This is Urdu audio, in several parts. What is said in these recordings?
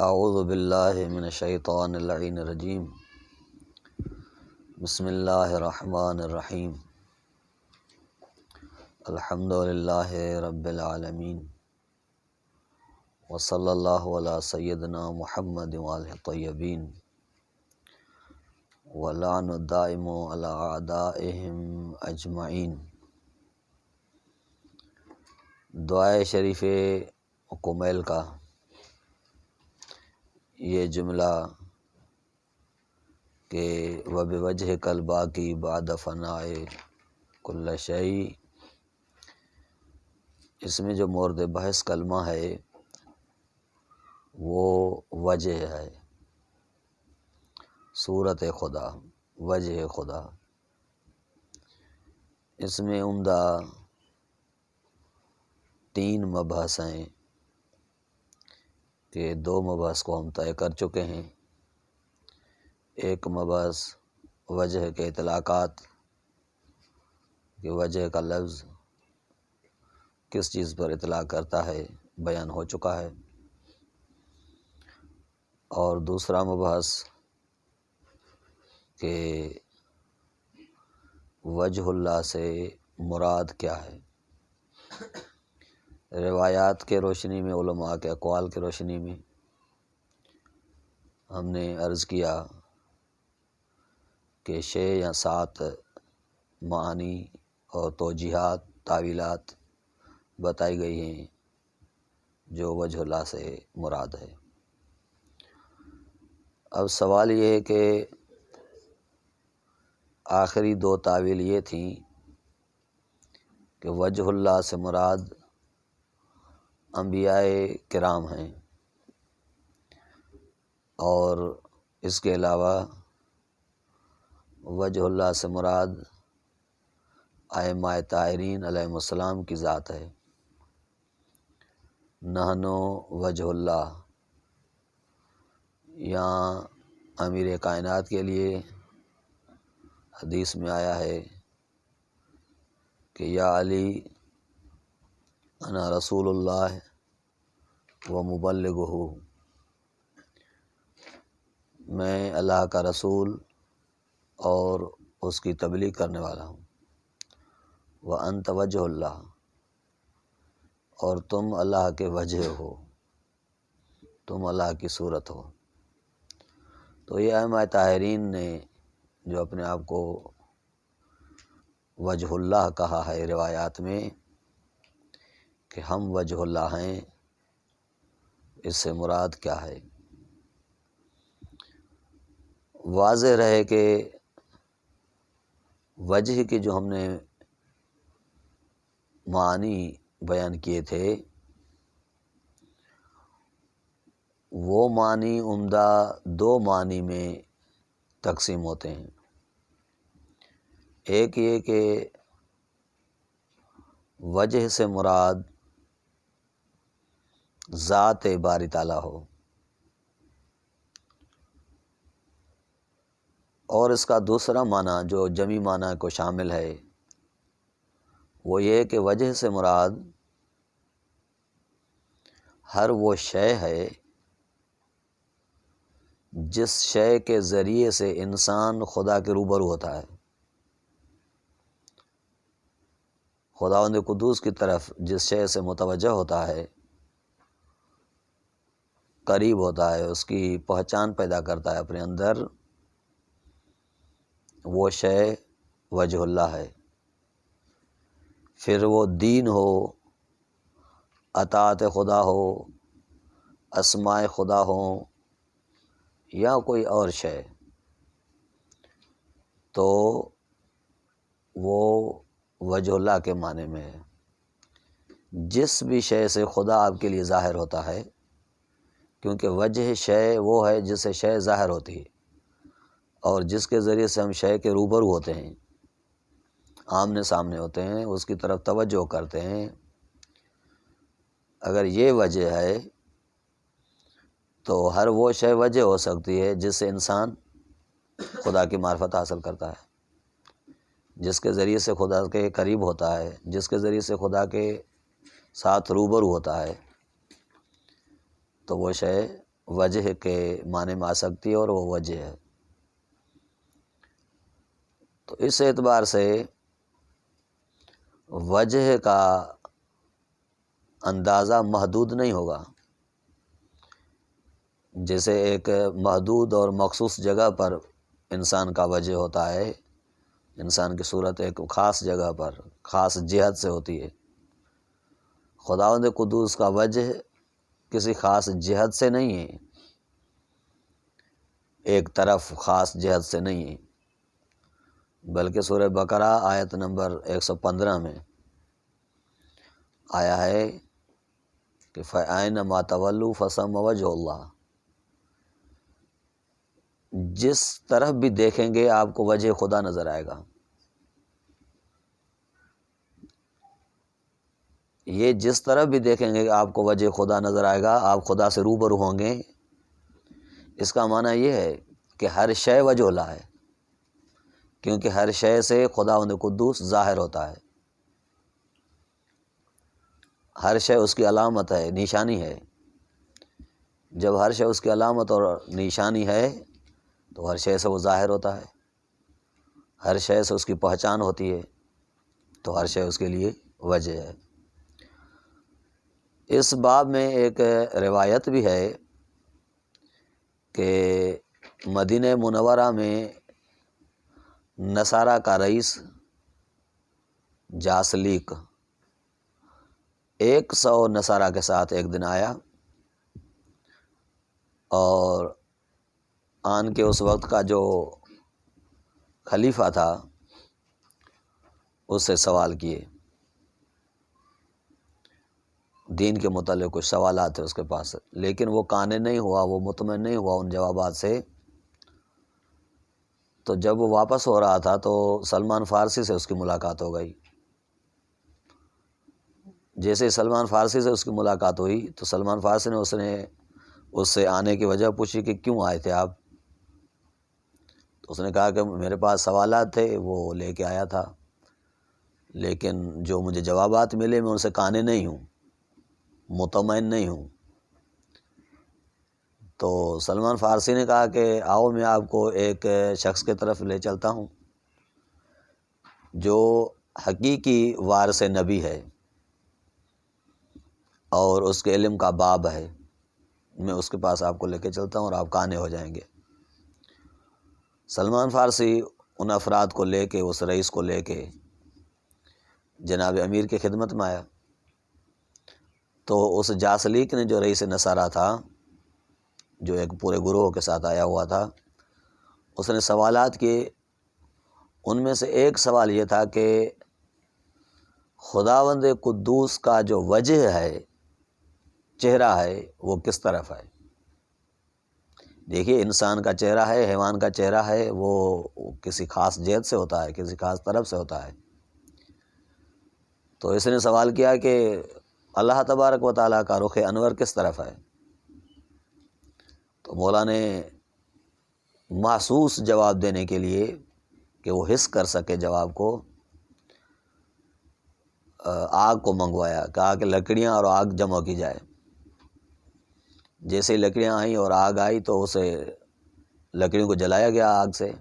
اعوذ باللہ من الشیطان اللعین الرجیم بسم اللہ الرحمن الرحیم الحمد للہ رب العالمین وصلی اللہ علی سیدنا محمد وآلہ الطیبین ولعن الدائم علی اعدائہم اجمعین۔ دعائے شریف کمیل کا یہ جملہ کہ وَبِوَجْهِكَ الْبَاقِي بَعْدَ فَنَاءِ كُلِّ شَيْءٍ، اس میں جو مورد بحث کلمہ ہے وہ وجہ ہے، صورت خدا، وجہ خدا۔ اس میں عمدہ 3 مبحث ہیں کہ 2 مبحث کو ہم طے کر چکے ہیں۔ ایک مبحث وجہ کے اطلاقات کہ وجہ کا لفظ کس چیز پر اطلاق کرتا ہے بیان ہو چکا ہے، اور دوسرا مبحث کہ وجہ اللہ سے مراد کیا ہے۔ روایات کے روشنی میں، علماء کے اقوال کے روشنی میں ہم نے عرض کیا کہ 6 یا 7 معانی اور توجیحات، تعویلات بتائی گئی ہیں جو وجہ اللہ سے مراد ہے۔ اب سوال یہ ہے کہ آخری 2 تعویل یہ تھیں کہ وجہ اللہ سے مراد انبیاء کرام ہیں، اور اس کے علاوہ وجہ اللہ سے مراد ائمہ طاہرین علیہم السلام کی ذات ہے۔ نحنو وجہ اللہ، یہاں امیر کائنات کے لیے حدیث میں آیا ہے کہ یا علی انا رسول اللہ و مبلغہ، میں اللہ کا رسول اور اس کی تبلیغ کرنے والا ہوں۔ وانت وجہ اللہ، اور تم اللہ کے وجہ ہو، تم اللہ کی صورت ہو۔ تو یہ ائمہ طاہرین نے جو اپنے آپ کو وجہ اللہ کہا ہے روایات میں کہ ہم وجہ اللہ ہیں، اس سے مراد کیا ہے؟ واضح رہے کہ وجہ کی جو ہم نے معنی بیان کیے تھے وہ معنی عمدہ 2 معنی میں تقسیم ہوتے ہیں۔ ایک یہ کہ وجہ سے مراد ذات باری تعالیٰ ہو، اور اس کا دوسرا معنی جو جمی معنی کو شامل ہے وہ یہ کہ وجہ سے مراد ہر وہ شے ہے جس شے کے ذریعے سے انسان خدا کے روبرو ہوتا ہے، خداوند قدوس کی طرف جس شے سے متوجہ ہوتا ہے، قریب ہوتا ہے، اس کی پہچان پیدا کرتا ہے اپنے اندر، وہ شے وجہ اللہ ہے۔ پھر وہ دین ہو، اطاعت خدا ہو، اسماء خدا ہوں، یا کوئی اور شے، تو وہ وجہ اللہ کے معنی میں ہے۔ جس بھی شے سے خدا آپ کے لیے ظاہر ہوتا ہے، کیونکہ وجہ شے وہ ہے جس سے شے ظاہر ہوتی ہے، اور جس کے ذریعے سے ہم شے کے روبرو ہوتے ہیں، آمنے سامنے ہوتے ہیں، اس کی طرف توجہ کرتے ہیں۔ اگر یہ وجہ ہے تو ہر وہ شے وجہ ہو سکتی ہے جس سے انسان خدا کی معرفت حاصل کرتا ہے، جس کے ذریعے سے خدا کے قریب ہوتا ہے، جس کے ذریعے سے خدا کے ساتھ روبرو ہوتا ہے، تو وہ شے وجہ کے معنی میں آ سکتی ہے اور وہ وجہ ہے۔ تو اس اعتبار سے وجہ کا اندازہ محدود نہیں ہوگا، جیسے ایک محدود اور مخصوص جگہ پر انسان کا وجہ ہوتا ہے، انسان کی صورت ایک خاص جگہ پر خاص جہت سے ہوتی ہے۔ خداوند قدوس کا وجہ کسی خاص جہت سے نہیں ہے، ایک طرف خاص جہت سے نہیں ہے، بلکہ سورہ بقرہ آیت نمبر 115 میں آیا ہے کہ فَأَيْنَمَا تَوَلُّوا فَثَمَّ وَجْهُ اللَّهِ، جس طرف بھی دیکھیں گے آپ کو وجہ خدا نظر آئے گا۔ یہ جس طرف بھی دیکھیں گے آپ کو وجہ خدا نظر آئے گا، آپ خدا سے روبرو ہوں گے، اس کا معنی یہ ہے کہ ہر شے وجہ اللہ ہے، کیونکہ ہر شے سے خداوند قدوس ظاہر ہوتا ہے، ہر شے اس کی علامت ہے، نشانی ہے۔ جب ہر شے اس کی علامت اور نشانی ہے تو ہر شے سے وہ ظاہر ہوتا ہے، ہر شے سے اس کی پہچان ہوتی ہے، تو ہر شے اس کے لیے وجہ ہے۔ اس باب میں ایک روایت بھی ہے کہ مدینہ منورہ میں نصارہ کا رئیس جاسلیق 100 نصارہ کے ساتھ ایک دن آیا اور آن کے اس وقت کا جو خلیفہ تھا اس سے سوال کیے، دین کے متعلق کچھ سوالات تھے اس کے پاس، لیکن وہ قانع نہیں ہوا، وہ مطمئن نہیں ہوا ان جوابات سے۔ تو جب وہ واپس ہو رہا تھا تو سلمان فارسی سے اس کی ملاقات ہو گئی۔ جیسے سلمان فارسی سے اس کی ملاقات ہوئی تو سلمان فارسی نے اس سے آنے کی وجہ پوچھی کہ کیوں آئے تھے آپ؟ تو اس نے کہا کہ میرے پاس سوالات تھے، وہ لے کے آیا تھا، لیکن جو مجھے جوابات ملے میں ان سے قانع نہیں ہوں، مطمئن نہیں ہوں۔ تو سلمان فارسی نے کہا کہ آؤ میں آپ کو ایک شخص کی طرف لے چلتا ہوں جو حقیقی وارث نبی ہے اور اس کے علم کا باب ہے، میں اس کے پاس آپ کو لے کے چلتا ہوں اور آپ قانع ہو جائیں گے۔ سلمان فارسی ان افراد کو لے کے، اس رئیس کو لے کے جناب امیر کی خدمت میں آیا۔ تو اس جاسلیق نے، جو رئیس نصارہ تھا، جو ایک پورے گروہ کے ساتھ آیا ہوا تھا، اس نے سوالات کیے۔ ان میں سے ایک سوال یہ تھا کہ خداوند قدوس کا جو وجہ ہے، چہرہ ہے، وہ کس طرف ہے؟ دیکھیے، انسان کا چہرہ ہے، حیوان کا چہرہ ہے، وہ کسی خاص جہت سے ہوتا ہے، کسی خاص طرف سے ہوتا ہے۔ تو اس نے سوال کیا کہ اللہ تبارک و تعالیٰ کا رخ انور کس طرف ہے؟ تو مولا نے محسوس جواب دینے کے لیے کہ وہ حس کر سکے جواب کو، آگ کو منگوایا، کہا کہ لکڑیاں اور آگ جمع کی جائے۔ جیسے لکڑیاں آئیں اور آگ آئی تو اسے لکڑیوں کو جلایا گیا آگ سے۔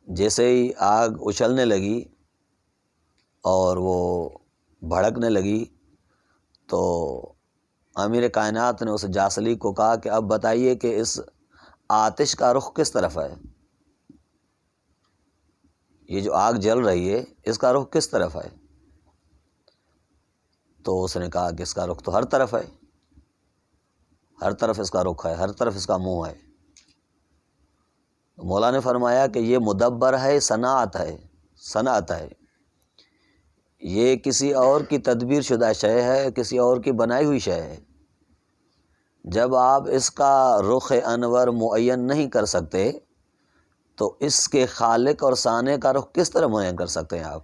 جیسے ہی آگ اچھلنے لگی اور وہ بھڑکنے لگی تو امیر کائنات نے اس جاسلیق کو کہا کہ اب بتائیے کہ اس آتش کا رخ کس طرف ہے؟ یہ جو آگ جل رہی ہے، اس کا رخ کس طرف ہے؟ تو اس نے کہا کہ اس کا رخ تو ہر طرف ہے، ہر طرف اس کا رخ ہے، ہر طرف اس کا منہ ہے۔ مولا نے فرمایا کہ یہ مدبر ہے، صنعت ہے، یہ کسی اور کی تدبیر شدہ شے ہے، کسی اور کی بنائی ہوئی شے ہے۔ جب آپ اس کا رخ انور معین نہیں کر سکتے تو اس کے خالق اور صانع کا رخ کس طرح معین کر سکتے ہیں آپ؟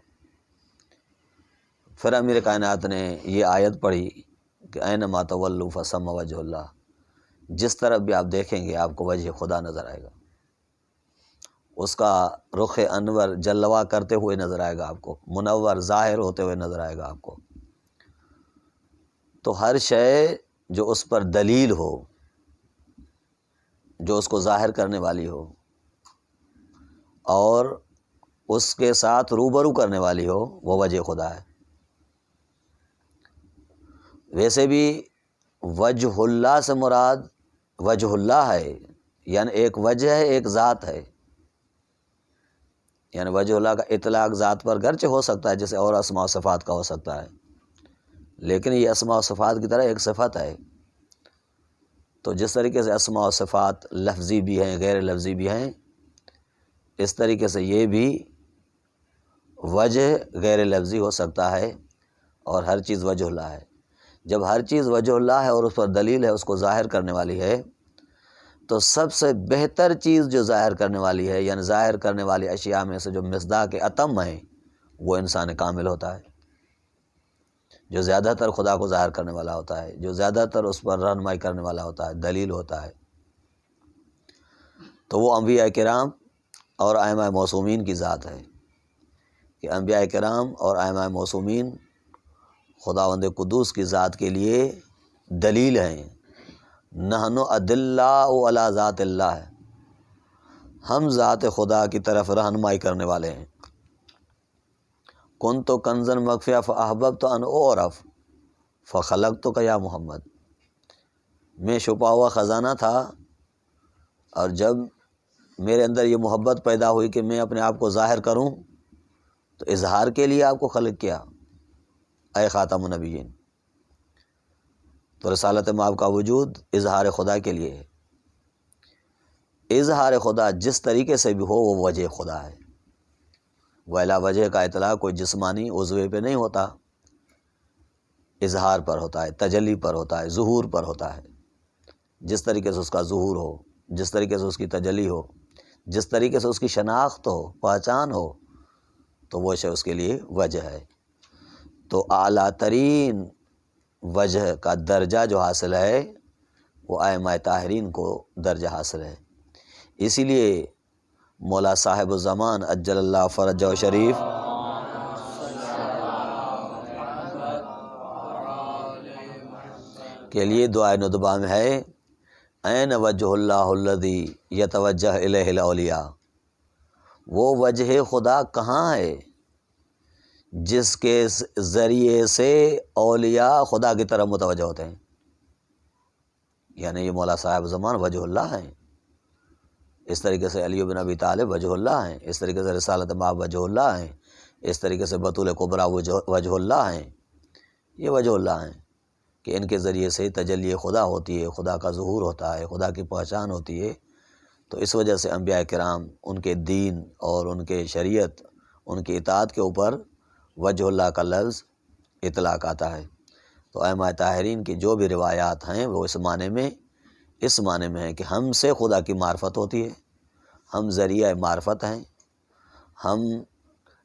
پھر امیر کائنات نے یہ آیت پڑھی کہ اینما تولوا فثم وجہ اللہ، جس طرف بھی آپ دیکھیں گے آپ کو وجہ خدا نظر آئے گا، اس کا رخ انور جلوہ کرتے ہوئے نظر آئے گا آپ کو، منور ظاہر ہوتے ہوئے نظر آئے گا آپ کو۔ تو ہر شے جو اس پر دلیل ہو، جو اس کو ظاہر کرنے والی ہو اور اس کے ساتھ روبرو کرنے والی ہو، وہ وجہ خدا ہے۔ ویسے بھی وجہ اللہ سے مراد وجہ اللہ ہے، یعنی ایک وجہ ہے، ایک ذات ہے۔ یعنی وجہ اللہ کا اطلاق ذات پر گرچہ ہو سکتا ہے جیسے اور اسماء و صفات کا ہو سکتا ہے، لیکن یہ اسماء و صفات کی طرح ایک صفت ہے۔ تو جس طریقے سے اسماء و صفات لفظی بھی ہیں، غیر لفظی بھی ہیں، اس طریقے سے یہ بھی وجہ غیر لفظی ہو سکتا ہے، اور ہر چیز وجہ اللہ ہے۔ جب ہر چیز وجہ اللہ ہے اور اس پر دلیل ہے، اس کو ظاہر کرنے والی ہے، تو سب سے بہتر چیز جو ظاہر کرنے والی ہے، یعنی ظاہر کرنے والی اشیاء میں سے جو مصداق اتم ہیں، وہ انسان کامل ہوتا ہے، جو زیادہ تر خدا کو ظاہر کرنے والا ہوتا ہے، جو زیادہ تر اس پر رہنمائی کرنے والا ہوتا ہے، دلیل ہوتا ہے۔ تو وہ انبیاء کرام اور ائمہ معصومین کی ذات ہے کہ انبیاء کرام اور ائمہ معصومین خداوند قدوس کی ذات کے لیے دلیل ہیں۔ نحن ادلاء علی ذات اللہ، ہم ذات خدا کی طرف رہنمائی کرنے والے ہیں۔ کنت کنزا مخفیا فاحببت ان اعرف فخلقتک یا محمد، میں چھپا ہوا خزانہ تھا، اور جب میرے اندر یہ محبت پیدا ہوئی کہ میں اپنے آپ کو ظاہر کروں، تو اظہار کے لیے آپ کو خلق کیا اے خاتم النبیین۔ تو رسالت مآب کا وجود اظہار خدا کے لیے ہے۔ اظہار خدا جس طریقے سے بھی ہو وہ وجہ خدا ہے، ولا وجہ کا اطلاق کوئی جسمانی عضوے پہ نہیں ہوتا، اظہار پر ہوتا ہے، تجلی پر ہوتا ہے، ظہور پر ہوتا ہے۔ جس طریقے سے اس کا ظہور ہو، جس طریقے سے اس کی تجلی ہو، جس طریقے سے اس کی شناخت ہو، پہچان ہو، تو وہ شے اس کے لیے وجہ ہے۔ تو اعلیٰ ترین وجہ کا درجہ جو حاصل ہے وہ ائمہ طاہرین کو درجہ حاصل ہے۔ اسی لیے مولا صاحب الزمان اجل اللہ فرجہ شریف کے لیے دعائے ندبہ میں ہے این وجہ اللہ الذی یتوجہ الیہ الاولیاء، وہ وجہ خدا کہاں ہے جس کے ذریعے سے اولیاء خدا کی طرف متوجہ ہوتے ہیں۔ یعنی یہ مولا صاحب زمان وجہ اللہ ہیں، اس طریقے سے علی بن ابی طالب وجہ اللہ ہیں، اس طریقے سے رسالت مآب وجہ اللہ ہیں، اس طریقے سے بطول کبریٰ وجہ اللہ ہیں۔ یہ وجہ اللہ ہیں کہ ان کے ذریعے سے تجلی خدا ہوتی ہے، خدا کا ظہور ہوتا ہے، خدا کی پہچان ہوتی ہے۔ تو اس وجہ سے انبیاء کرام ان کے دین اور ان کے شریعت، ان کی اطاعت کے اوپر وجہ اللہ کا لفظ اطلاق آتا ہے۔ تو ائمہ طاہرین کی جو بھی روایات ہیں وہ اس معنی میں ہے کہ ہم سے خدا کی معرفت ہوتی ہے، ہم ذریعہ معرفت ہیں، ہم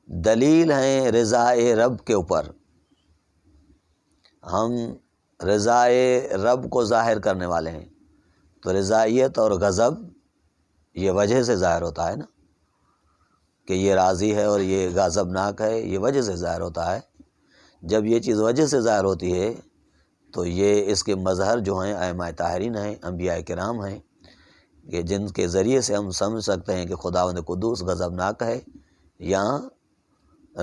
دلیل ہیں رضائے رب کے اوپر، ہم رضائے رب کو ظاہر کرنے والے ہیں۔ تو رضائیت اور غضب یہ وجہ سے ظاہر ہوتا ہے نا، کہ یہ راضی ہے اور یہ غضبناک ہے، یہ وجہ سے ظاہر ہوتا ہے۔ جب یہ چیز وجہ سے ظاہر ہوتی ہے تو یہ اس کے مظہر جو ہیں ائمہ طاہرین ہیں، انبیاء کرام ہیں، کہ جن کے ذریعے سے ہم سمجھ سکتے ہیں کہ خداوند قدوس غضبناک ہے یا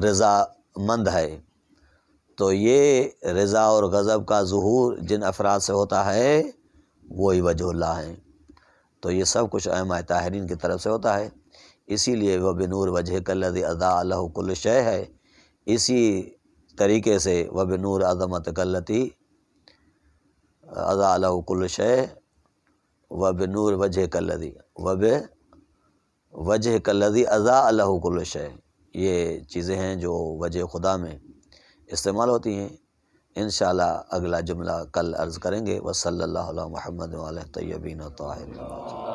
رضا مند ہے۔ تو یہ رضا اور غضب کا ظہور جن افراد سے ہوتا ہے وہی وجہ اللہ ہیں۔ تو یہ سب کچھ ائمہ طاہرین کی طرف سے ہوتا ہے۔ اسی لیے وہ بنور وجہک الذی اضاء لہ کل شیء ہے۔ اسی طریقے سے وہ بنور عظمتک التی اضاء لہ کل شیء و بنور وجہک الذی و بوجہک الذی اضاء لہ کل شیء، یہ چیزیں ہیں جو وجہ خدا میں استعمال ہوتی ہیں۔ انشاءاللہ اگلا جملہ کل عرض کریں گے۔ وصلی اللہ علی محمد وعلی الطیبین الطاہرین۔